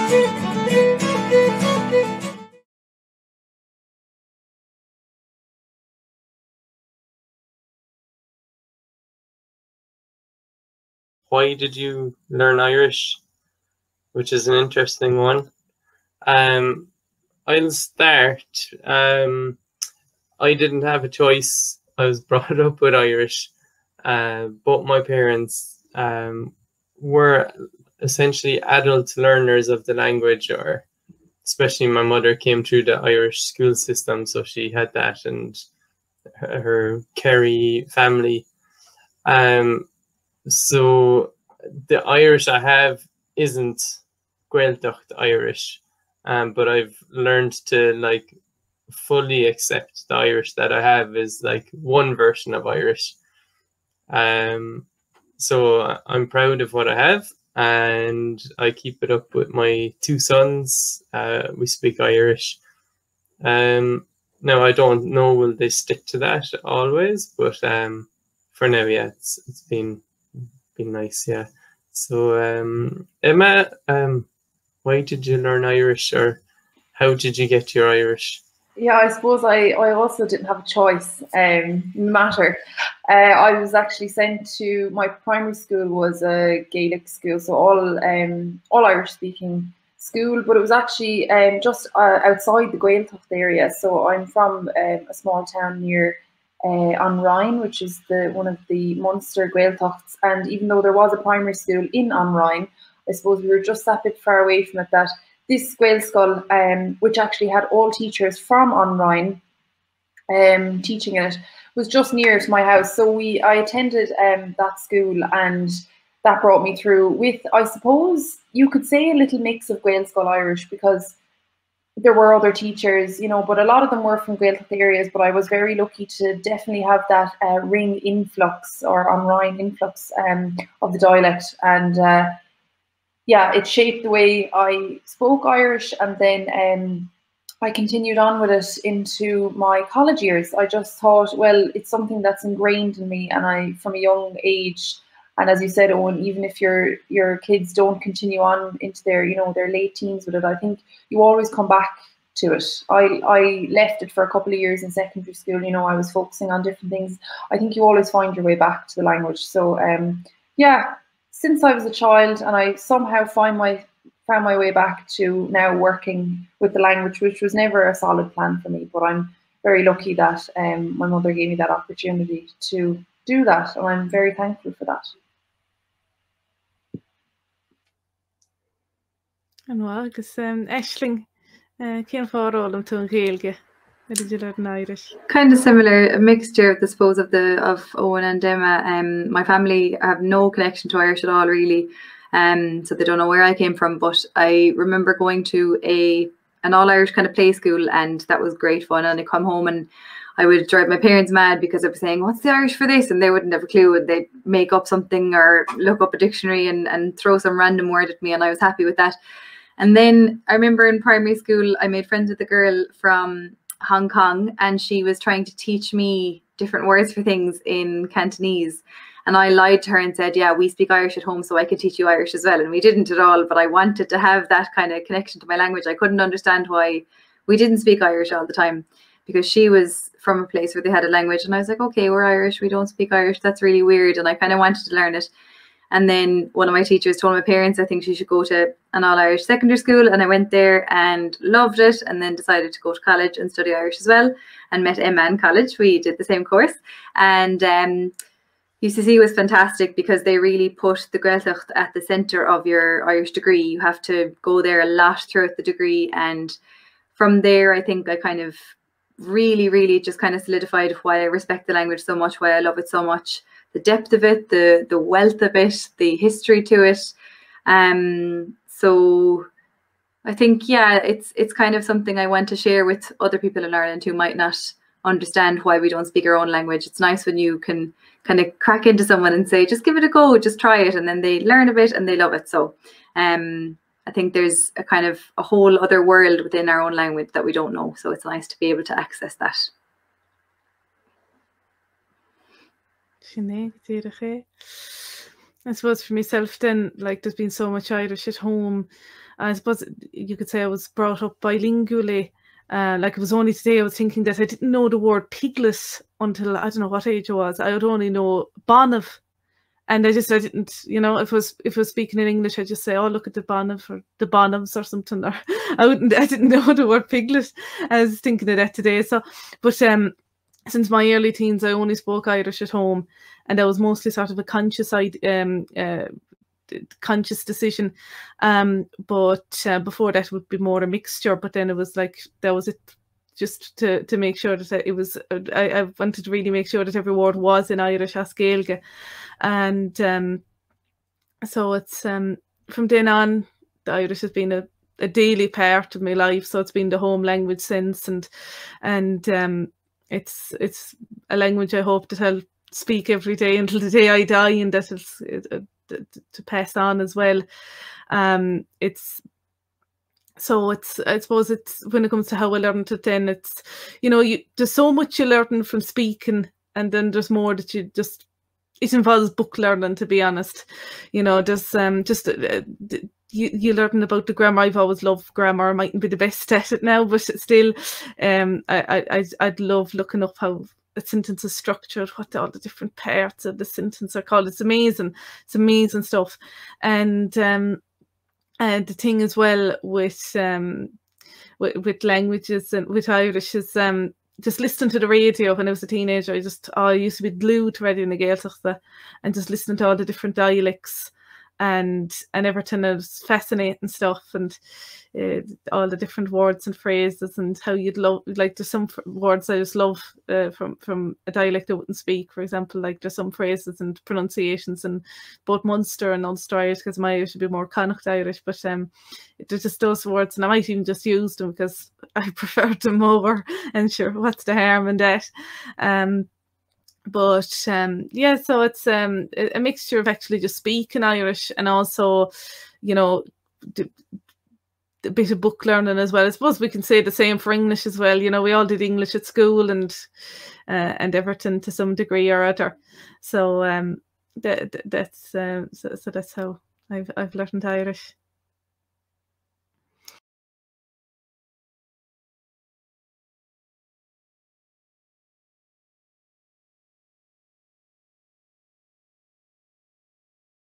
Why did you learn Irish? Which is an interesting one. I'll start. I didn't have a choice. I was brought up with Irish. Both my parents were essentially adult learners of the language, or especially my mother came through the Irish school system, so she had that, and her Kerry family. So the Irish I have isn't Gaeltacht Irish, but I've learned to like fully accept the Irish that I have is like one version of Irish. So I'm proud of what I have, and I keep it up with my two sons. We speak Irish. Now I don't know will they stick to that always, but for now, yeah, it's been nice, yeah. So Emma, why did you learn Irish, or how did you get your Irish? Yeah, I suppose I also didn't have a choice. No matter. I was actually sent to, my primary school was a Gaelic school, so all Irish speaking school, but it was actually just outside the Gaeltacht area. So I'm from a small town near on Rhine, which is one of the Munster Gaeltachts. And even though there was a primary school in on Rhine, I suppose we were just that bit far away from it that this Gaelscoil, which actually had all teachers from on Rhine teaching in it, was just near to my house. So I attended that school, and that brought me through with, I suppose you could say, a little mix of Gaelscoil Irish, because there were other teachers, you know, but a lot of them were from Gaeltacht areas. But I was very lucky to definitely have that Ring influx, or on Rhine influx of the dialect. And yeah, it shaped the way I spoke Irish, and then I continued on with it into my college years. I just thought, well, it's something that's ingrained in me, and I, from a young age, and as you said, Owen, even if your kids don't continue on into their, you know, their late teens with it, I think you always come back to it. I left it for a couple of years in secondary school. You know, I was focusing on different things. I think you always find your way back to the language. So yeah, since I was a child, and I somehow found my way back to now working with the language, which was never a solid plan for me. But I'm very lucky that my mother gave me that opportunity to do that, and I'm very thankful for that. And agus Aisling, cén fárálam tú Gaeilge? How did you learn Irish? Kind of similar, a mixture, I suppose, of Owen and Emma. My family have no connection to Irish at all, really. So they don't know where I came from. But I remember going to an all-Irish kind of play school, and that was great fun. And I'd come home and I would drive my parents mad, because I was saying, what's the Irish for this? And they wouldn't have a clue. And they'd make up something or look up a dictionary and throw some random word at me, and I was happy with that. And then I remember in primary school, I made friends with a girl from Hong Kong, and she was trying to teach me different words for things in Cantonese. And I lied to her and said, yeah, we speak Irish at home, so I could teach you Irish as well. And we didn't at all, but I wanted to have that kind of connection to my language. I couldn't understand why we didn't speak Irish all the time, because she was from a place where they had a language. And I was like, okay, we're Irish, we don't speak Irish. That's really weird. And I kind of wanted to learn it. And then one of my teachers told my parents, I think she should go to an all-Irish secondary school. And I went there and loved it, and then decided to go to college and study Irish as well, and met Emma in college. We did the same course. And UCC was fantastic, because they really put the Gaeltacht at the centre of your Irish degree. You have to go there a lot throughout the degree. And from there, I think I kind of really just kind of solidified why I respect the language so much, why I love it so much. The depth of it, the wealth of it, the history to it. So I think, yeah, it's kind of something I want to share with other people in Ireland who might not understand why we don't speak our own language. It's nice when you can kind of crack into someone and say, just give it a go, just try it, and then they learn a bit and they love it. So I think there's a kind of a whole other world within our own language that we don't know. So it's nice to be able to access that. I suppose for myself then, like there's been so much Irish at home. I suppose you could say I was brought up bilingually. Like it was only today I was thinking that I didn't know the word piglet until I don't know what age I was. I would only know bonnev. And I didn't, you know, if I was speaking in English, I'd just say, oh, look at the bonnev or the bonnevs or something. Or I didn't know the word piglet. I was thinking of that today. So, but since my early teens, I only spoke Irish at home, and that was mostly sort of a conscious decision. But before that would be more a mixture. But then it was like that was it, just to make sure that it was. I wanted to really make sure that every word was in Irish as Gaeilge, and so it's from then on, the Irish has been a daily part of my life. So it's been the home language since, and it's a language I hope that I'll speak every day until the day I die, and that it's to pass on as well. I suppose it's when it comes to how I learned it, then it's, you know, there's so much you learn from speaking, and then there's more that it involves book learning, to be honest. You know, there's you learn about the grammar. I've always loved grammar. I mightn't be the best at it now, but still, I'd love looking up how a sentence is structured, what all the different parts of the sentence are called. It's amazing. It's amazing stuff. And the thing as well with languages and with Irish is just listening to the radio when I was a teenager. I used to be glued to Radio na Gaeltachta and just listening to all the different dialects and everything. It was fascinating stuff, and all the different words and phrases, and how you'd love, like there's some words I just love from a dialect I wouldn't speak. For example, like there's some phrases and pronunciations in both Munster and Ulster Irish, because my Irish would be more Connacht Irish, but there's just those words, and I might even just use them because I prefer them over, and sure, what's the harm in that? But yeah, so it's a mixture of actually just speaking Irish, and also, you know, a bit of book learning as well. I suppose we can say the same for English as well. You know, we all did English at school, and everything to some degree or other. So that's how I've learned Irish.